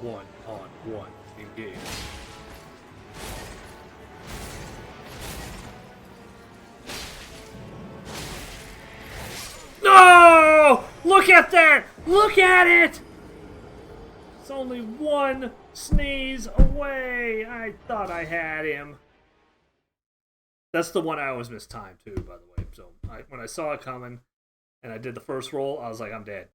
1-on-1 engage. No! Look at that! Look at it! It's only one sneeze away. I thought I had him. That's the one I always miss time too, by the way. So when I saw it coming and I did the first roll, I was like, I'm dead.